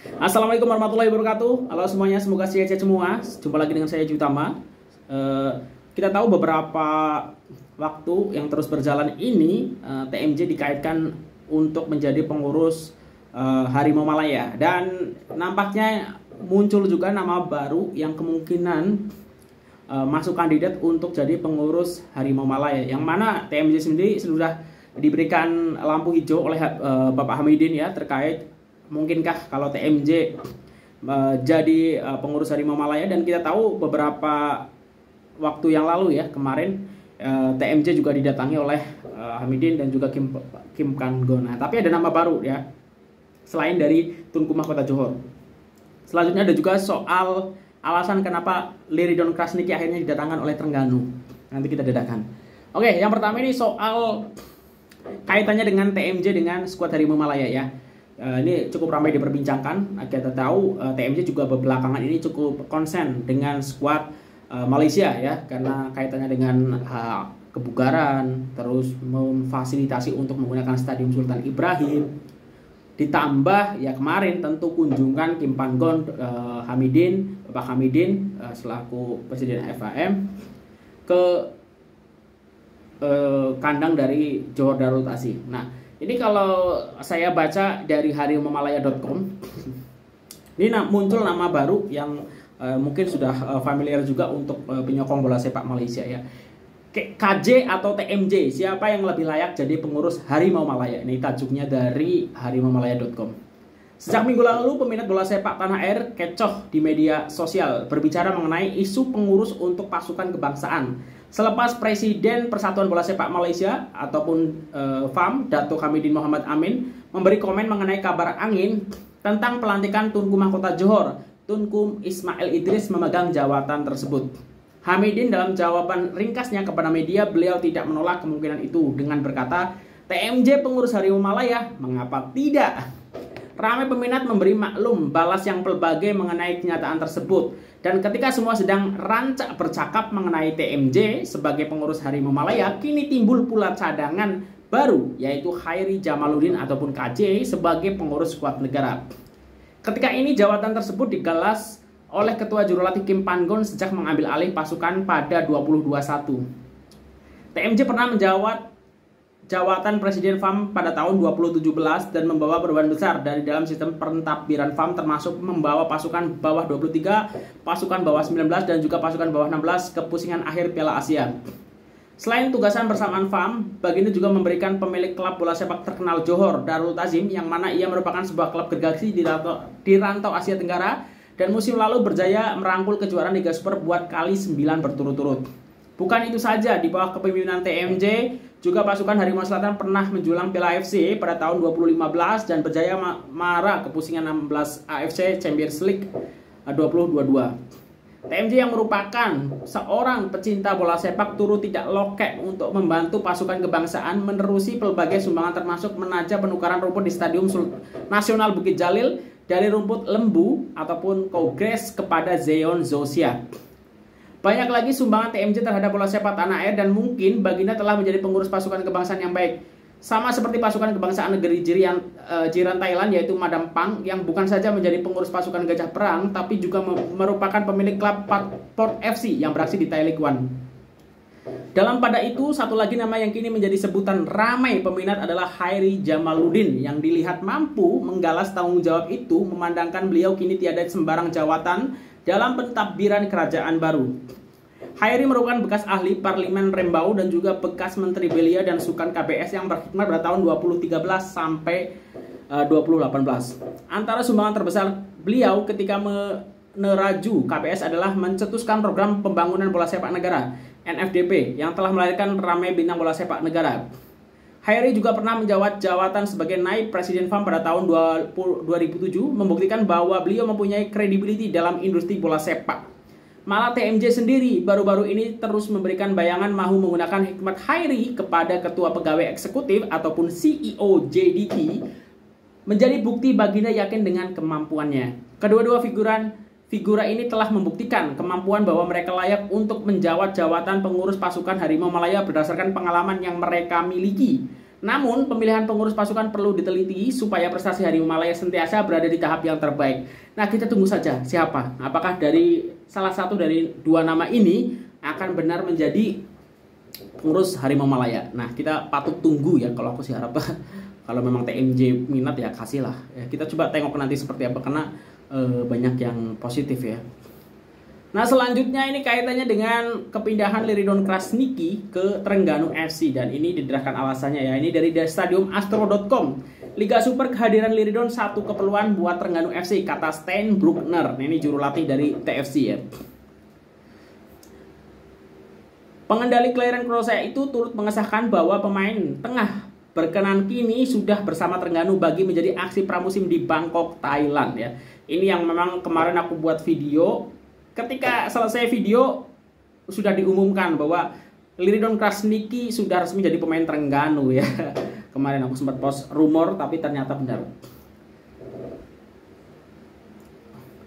Assalamualaikum warahmatullahi wabarakatuh. Halo semuanya, semoga sehat semua. Jumpa lagi dengan saya Jutama. Kita tahu beberapa waktu yang terus berjalan ini, TMJ dikaitkan untuk menjadi pengurus Harimau Malaya, dan nampaknya muncul juga nama baru yang kemungkinan masuk kandidat untuk jadi pengurus Harimau Malaya, yang mana TMJ sendiri sudah diberikan lampu hijau oleh Bapak Hamidin ya, terkait mungkinkah kalau TMJ jadi pengurus Harimau Malaya. Dan kita tahu beberapa waktu yang lalu ya, kemarin TMJ juga didatangi oleh Hamidin dan juga Kim Kang-gon. Nah, tapi ada nama baru ya, selain dari Tunku Mahkota Johor. Selanjutnya ada juga soal alasan kenapa Liridon Krasniki akhirnya didatangkan oleh Trengganu. Nanti kita dadakan. Oke, yang pertama ini soal kaitannya dengan TMJ dengan skuad Harimau Malaya ya. Ini cukup ramai diperbincangkan. Kita tahu TMJ juga belakangan ini cukup konsen dengan skuad Malaysia ya, karena kaitannya dengan kebugaran, terus memfasilitasi untuk menggunakan Stadium Sultan Ibrahim. Ditambah ya kemarin tentu kunjungan Kim Kang-gon, Bapak Hamidin selaku Presiden FAM ke kandang dari Johor Darul Ta'zim. Nah, ini kalau saya baca dari harimaumalaya.com, ini muncul nama baru yang mungkin sudah familiar juga untuk penyokong bola sepak Malaysia ya. KJ atau TMJ, siapa yang lebih layak jadi pengurus Harimau Malaya? Ini tajuknya dari harimaumalaya.com. Sejak minggu lalu, peminat bola sepak tanah air kecoh di media sosial berbicara mengenai isu pengurus untuk pasukan kebangsaan. Selepas Presiden Persatuan Bola Sepak Malaysia ataupun FAM, Datuk Hamidin Mohamad Amin, memberi komen mengenai kabar angin tentang pelantikan Tunku Mahkota Johor, Tunku Ismail Idris memegang jawatan tersebut. Hamidin dalam jawaban ringkasnya kepada media, beliau tidak menolak kemungkinan itu dengan berkata, TMJ pengurus Harimau Malaya, mengapa tidak? Ramai peminat memberi maklum balas yang pelbagai mengenai kenyataan tersebut. Dan ketika semua sedang rancak bercakap mengenai TMJ sebagai pengurus Harimau Malaya, kini timbul pula cadangan baru, yaitu Khairi Jamaluddin ataupun KJ sebagai pengurus skuad negara. Ketika ini jawatan tersebut digalas oleh Ketua Jurulatih Kim Kang-gon sejak mengambil alih pasukan pada 2021. TMJ pernah menjawat jawatan Presiden FAM pada tahun 2017 dan membawa perubahan besar dari dalam sistem pentadbiran FAM, termasuk membawa pasukan bawah 23, pasukan bawah 19 dan juga pasukan bawah 16 ke pusingan akhir Piala Asia. Selain tugasan bersamaan FAM, baginda juga memberikan pemilik klub bola sepak terkenal Johor Darul Ta'zim, yang mana ia merupakan sebuah klub gergaji di rantau Asia Tenggara, dan musim lalu berjaya merangkul kejuaraan Liga Super buat kali 9 berturut-turut. Bukan itu saja, di bawah kepemimpinan TMJ, juga pasukan Harimau Selatan pernah menjulang Piala AFC pada tahun 2015 dan berjaya marah ke pusingan 16 AFC Champions League 2022. TMJ yang merupakan seorang pecinta bola sepak turut tidak lokek untuk membantu pasukan kebangsaan menerusi pelbagai sumbangan, termasuk menajah penukaran rumput di Stadium Nasional Bukit Jalil dari rumput lembu ataupun kongres kepada Zeon Zosia. Banyak lagi sumbangan TMJ terhadap bola sepak tanah air, dan mungkin baginda telah menjadi pengurus pasukan kebangsaan yang baik. Sama seperti pasukan kebangsaan negeri jiran Thailand, yaitu Madam Pang, yang bukan saja menjadi pengurus pasukan Gajah Perang, tapi juga merupakan pemilik klub Port FC yang beraksi di Thai League One. Dalam pada itu, satu lagi nama yang kini menjadi sebutan ramai peminat adalah Khairi Jamaluddin, yang dilihat mampu menggalas tanggung jawab itu, memandangkan beliau kini tiada sembarang jawatan dalam pentadbiran kerajaan baru. Khairi merupakan bekas ahli Parlemen Rembau dan juga bekas Menteri Belia dan Sukan KBS yang berkhidmat pada tahun 2013 sampai 2018. Antara sumbangan terbesar beliau ketika meneraju KBS adalah mencetuskan program pembangunan bola sepak negara NFDP yang telah melahirkan ramai bintang bola sepak negara. Khairi juga pernah menjawat jawatan sebagai naib Presiden FAM pada tahun 2007, membuktikan bahwa beliau mempunyai kredibiliti dalam industri bola sepak. Malah TMJ sendiri baru-baru ini terus memberikan bayangan mahu menggunakan hikmat Khairi kepada Ketua Pegawai Eksekutif ataupun CEO JDT menjadi bukti baginda yakin dengan kemampuannya. Kedua-dua figura ini telah membuktikan kemampuan bahwa mereka layak untuk menjawat jawatan pengurus pasukan Harimau Malaya berdasarkan pengalaman yang mereka miliki Namun, pemilihan pengurus pasukan perlu diteliti supaya prestasi Harimau Malaya sentiasa berada di tahap yang terbaik. Nah, kita tunggu saja siapa. Apakah dari salah satu dari dua nama ini akan benar menjadi pengurus Harimau Malaya. Nah, kita patut tunggu ya. Kalau aku sih harap kalau memang TMJ minat ya kasih lah. Ya, kita coba tengok nanti seperti apa karena banyak yang positif ya. Nah, selanjutnya ini kaitannya dengan kepindahan Liridon Krasniqi ke Trengganu FC dan ini diderahkan alasannya ya. Ini dari stadiumastro.com. Liga Super kehadiran Liridon satu keperluan buat Trengganu FC kata Sten Bruckner. Ini juru latih dari TFC ya. Pengendali Claren Croatia itu turut mengesahkan bahwa pemain tengah berkenan kini sudah bersama Trengganu bagi menjadi aksi pramusim di Bangkok, Thailand ya. Ini yang memang kemarin aku buat video. Ketika selesai video sudah diumumkan bahwa Liridon Krasniqi sudah resmi jadi pemain Trengganu ya. Kemarin aku sempat post rumor tapi ternyata benar.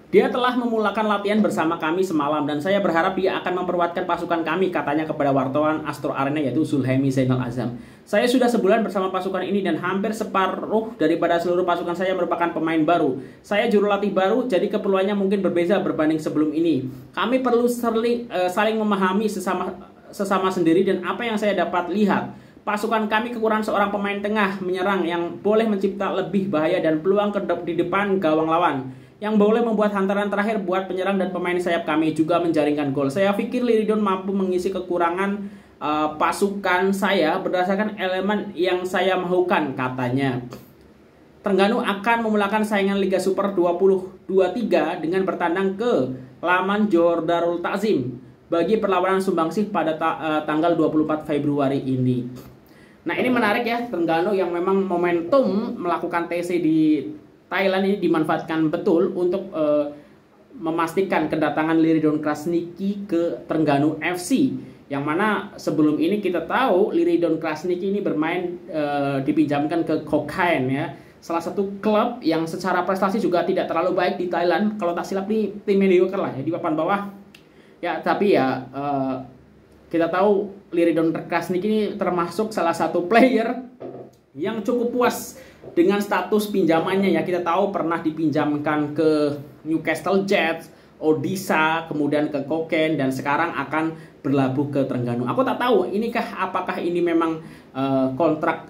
Dia telah memulakan latihan bersama kami semalam dan saya berharap dia akan memperkuatkan pasukan kami, katanya kepada wartawan Astro Arena yaitu Zulhemi Zainal Azam. Saya sudah sebulan bersama pasukan ini dan hampir separuh daripada seluruh pasukan saya merupakan pemain baru. Saya juru latih baru, jadi keperluannya mungkin berbeda berbanding sebelum ini. Kami perlu saling memahami sesama sendiri dan apa yang saya dapat lihat. Pasukan kami kekurangan seorang pemain tengah menyerang yang boleh mencipta lebih bahaya dan peluang di depan gawang lawan, yang boleh membuat hantaran terakhir buat penyerang dan pemain sayap kami juga menjaringkan gol. Saya pikir Liridon mampu mengisi kekurangan pasukan saya berdasarkan elemen yang saya mahukan, katanya. Trengganu akan memulakan saingan Liga Super 2023 dengan bertandang ke laman Johor Darul Ta'zim bagi perlawanan sumbangsih pada tanggal 24 Februari ini. Nah, ini menarik ya, Trengganu yang memang momentum melakukan TC di Thailand ini dimanfaatkan betul untuk memastikan kedatangan Liridon Krasniqi ke Trengganu FC. Yang mana sebelum ini kita tahu Liridon Krasniqi ini bermain dipinjamkan ke Kokhaen ya. Salah satu klub yang secara prestasi juga tidak terlalu baik di Thailand. Kalau tak silap nih tim mediocre lah ya, di papan bawah. Ya tapi ya kita tahu Liridon Krasniqi ini termasuk salah satu player yang cukup puas dengan status pinjamannya ya. Kita tahu pernah dipinjamkan ke Newcastle Jets, Odisha, kemudian ke Kokhaen dan sekarang akan berlabuh ke Trengganu. Aku tak tahu apakah ini memang kontrak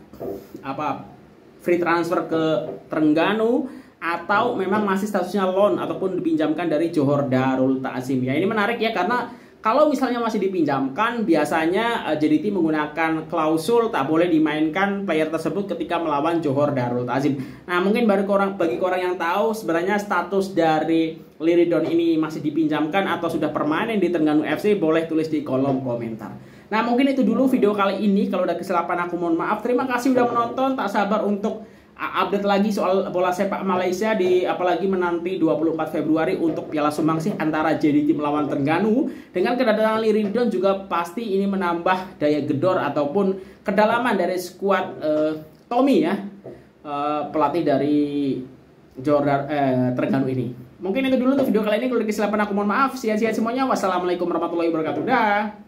free transfer ke Trengganu atau memang masih statusnya loan ataupun dipinjamkan dari Johor Darul Ta'zim ya. Ini menarik ya karena kalau misalnya masih dipinjamkan, biasanya JDT menggunakan klausul tak boleh dimainkan player tersebut ketika melawan Johor Darul Ta'zim. Nah, mungkin bagi orang yang tahu sebenarnya status dari Liridon ini masih dipinjamkan atau sudah permanen di Trengganu FC, boleh tulis di kolom komentar. Nah, mungkin itu dulu video kali ini. Kalau ada kesilapan aku mohon maaf. Terima kasih sudah menonton. Tak sabar untuk update lagi soal bola sepak Malaysia apalagi menanti 24 Februari untuk Piala Sumbangsih antara JDT melawan Trengganu. Dengan kedatangan Liridon juga pasti ini menambah daya gedor ataupun kedalaman dari skuad Tommy ya, pelatih dari Trengganu ini. Mungkin itu dulu untuk video kali ini. Kalau ada kesilapan aku mohon maaf. Sia-sia semuanya. Wassalamualaikum warahmatullahi wabarakatuh. Dah.